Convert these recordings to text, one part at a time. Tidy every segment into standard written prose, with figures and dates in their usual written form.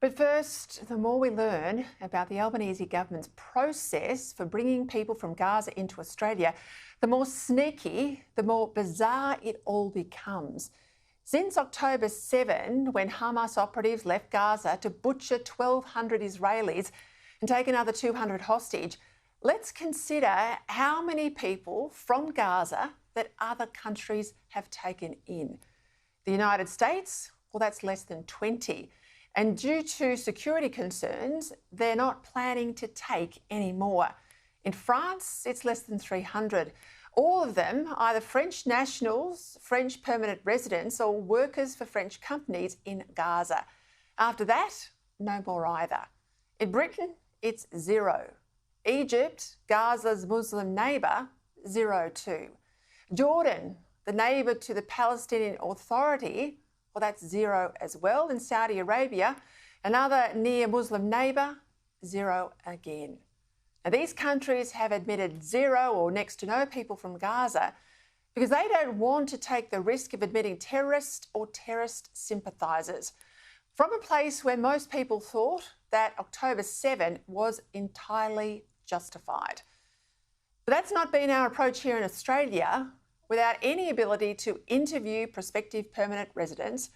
But first, the more we learn about the Albanese government's process for bringing people from Gaza into Australia, the more sneaky, the more bizarre it all becomes. Since October 7, when Hamas operatives left Gaza to butcher 1,200 Israelis and take another 200 hostage, let's consider how many people from Gaza that other countries have taken in. The United States, well, that's less than 20. And due to security concerns, they're not planning to take any more. In France, it's less than 300. All of them either French nationals, French permanent residents, or workers for French companies in Gaza. After that, no more either. In Britain, it's 0. Egypt, Gaza's Muslim neighbour, 0 too. Jordan, the neighbour to the Palestinian Authority, well, that's 0 as well. In Saudi Arabia, another near Muslim neighbour, 0 again. Now, these countries have admitted 0 or next to no people from Gaza because they don't want to take the risk of admitting terrorists or terrorist sympathisers from a place where most people thought that October 7 was entirely justified. But that's not been our approach here in Australia. Without any ability to interview prospective permanent residents,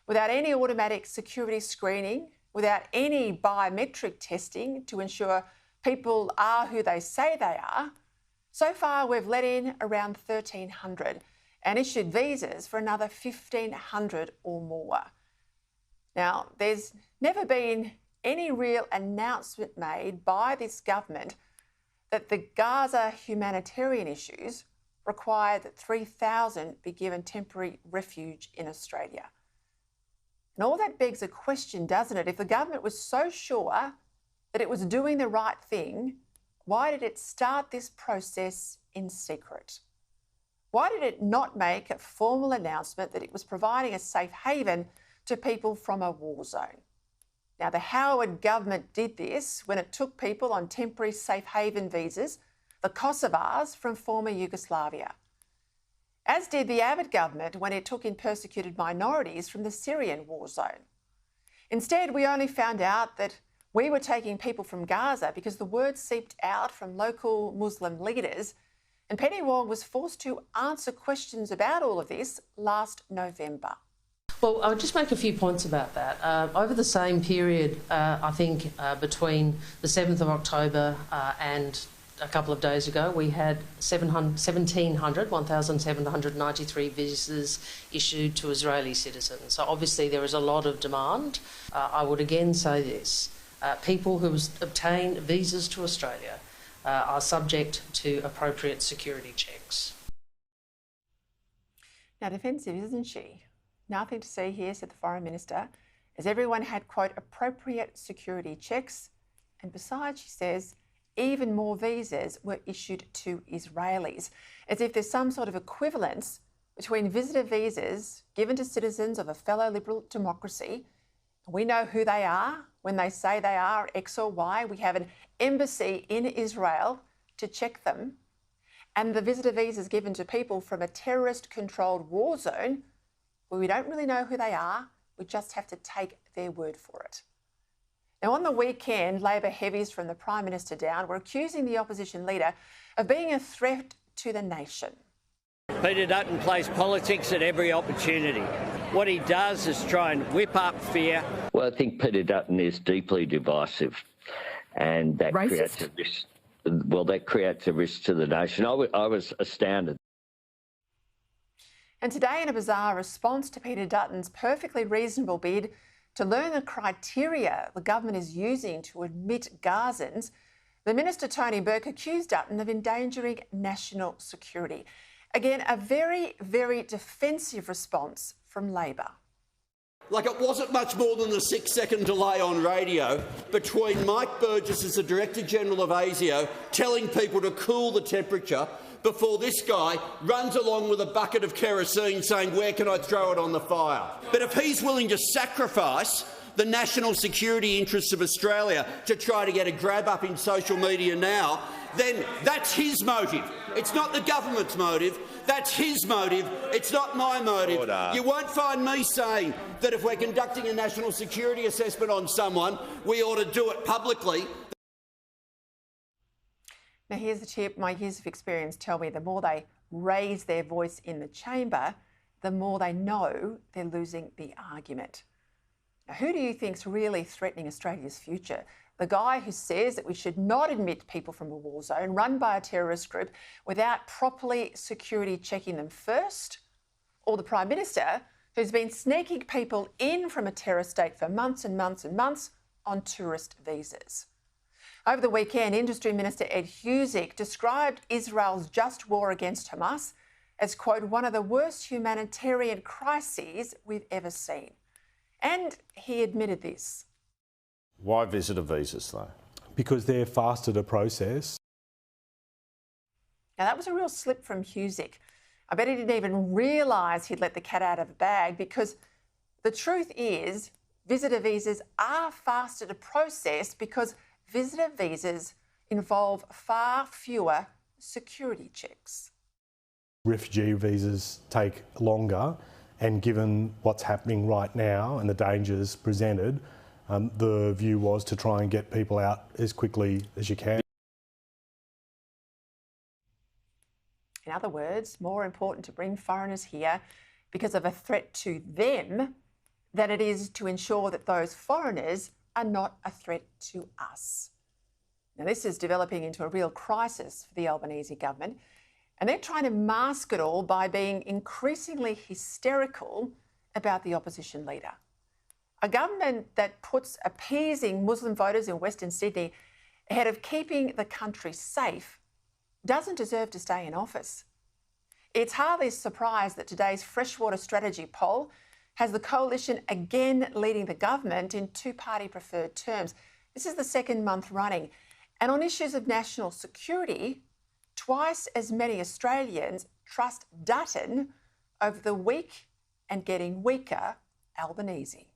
without any automatic security screening, without any biometric testing to ensure people are who they say they are, so far we've let in around 1,300 and issued visas for another 1,500 or more. Now, there's never been any real announcement made by this government that the Gaza humanitarian issues require that 3,000 be given temporary refuge in Australia. And all that begs a question, doesn't it? If the government was so sure that it was doing the right thing, why did it start this process in secret? Why did it not make a formal announcement that it was providing a safe haven to people from a war zone? Now, the Howard government did this when it took people on temporary safe haven visas, the Kosovars from former Yugoslavia, as did the Abbott government when it took in persecuted minorities from the Syrian war zone. Instead, we only found out that we were taking people from Gaza because the word seeped out from local Muslim leaders, and Penny Wong was forced to answer questions about all of this last November. Well, I'll just make a few points about that. Over the same period, I think between the 7th of October and a couple of days ago, we had 1,793 visas issued to Israeli citizens. So obviously there is a lot of demand. I would again say this. People who obtain visas to Australia are subject to appropriate security checks. Now, defensive, isn't she? Nothing to see here, said the Foreign Minister, as everyone had, quote, appropriate security checks. And besides, she says, even more visas were issued to Israelis, as if there's some sort of equivalence between visitor visas given to citizens of a fellow liberal democracy. We know who they are when they say they are X or Y. We have an embassy in Israel to check them. And the visitor visas given to people from a terrorist-controlled war zone, where we don't really know who they are, we just have to take their word for it. Now, on the weekend, Labor heavies from the Prime Minister down were accusing the opposition leader of being a threat to the nation. Peter Dutton plays politics at every opportunity. What he does is try and whip up fear. Well, I think Peter Dutton is deeply divisive, and that creates a risk. Well, that creates a risk to the nation. I was astounded. And today, in a bizarre response to Peter Dutton's perfectly reasonable bid to learn the criteria the government is using to admit Gazans, the Minister Tony Burke accused Dutton of endangering national security. Again, a very, very defensive response from Labor. Like, it wasn't much more than the 6-second delay on radio between Mike Burgess as the Director-General of ASIO telling people to cool the temperature before this guy runs along with a bucket of kerosene saying, where can I throw it on the fire? But if he's willing to sacrifice the national security interests of Australia to try to get a grab up in social media now, then that's his motive. It's not the government's motive. That's his motive. It's not my motive. Order. You won't find me saying that if we're conducting a national security assessment on someone, we ought to do it publicly. Now, here's the tip. My years of experience tell me the more they raise their voice in the chamber, the more they know they're losing the argument. Now, who do you think's really threatening Australia's future? The guy who says that we should not admit people from a war zone run by a terrorist group without properly security checking them first? Or the Prime Minister who's been sneaking people in from a terror state for months and months and months on tourist visas? Over the weekend, Industry Minister Ed Husic described Israel's just war against Hamas as, quote, one of the worst humanitarian crises we've ever seen. And he admitted this. Why visitor visas, though? Because they're faster to process. Now, that was a real slip from Husic. I bet he didn't even realise he'd let the cat out of the bag, because the truth is visitor visas are faster to process because visitor visas involve far fewer security checks. Refugee visas take longer, and given what's happening right now and the dangers presented, the view was to try and get people out as quickly as you can. In other words, more important to bring foreigners here because of a threat to them than it is to ensure that those foreigners are not a threat to us. Now, this is developing into a real crisis for the Albanese government, and they're trying to mask it all by being increasingly hysterical about the opposition leader. A government that puts appeasing Muslim voters in Western Sydney ahead of keeping the country safe doesn't deserve to stay in office. It's hardly a surprise that today's freshwater strategy poll has the coalition again leading the government in two-party preferred terms. This is the second month running. And on issues of national security, twice as many Australians trust Dutton over the weak and getting weaker Albanese.